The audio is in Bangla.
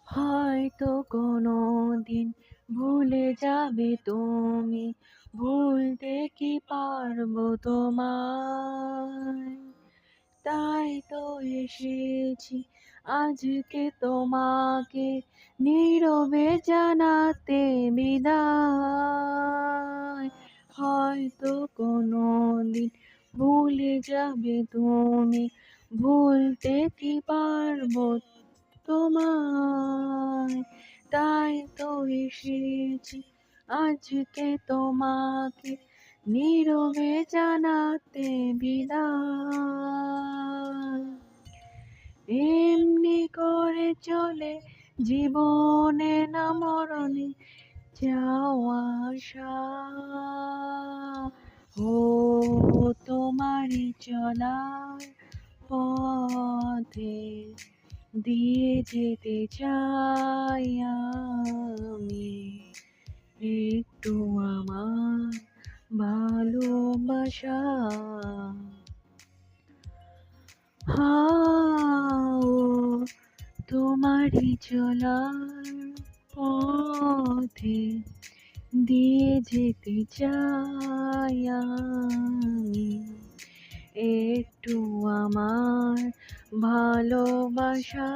হয়তো কোনোদিন ভুলে যাবে তুমি, ভুলতে কি পারবো তোমায়? তাই তো এসেছি আজকে তোমাকে নীরবে জানাতে বিদায়। হয়তো কোনোদিন ভুলে যাবে তুমি, ভুলতে কি পারবো তোমায়? তাই তো এসেছি আজকে তোমাকে নীরবে জানাতে বিদায়। এমনি করে চলে জীবনে না মরণে যাওয়া আসা। ও তোমারই চলার পথে দিয়ে যেতে চাই আমি একটু আমার ভালোবাসা। হাও তোমারই চলার পথে দিয়ে যেতে চাই আমি একটু আমার ভালোবাসা।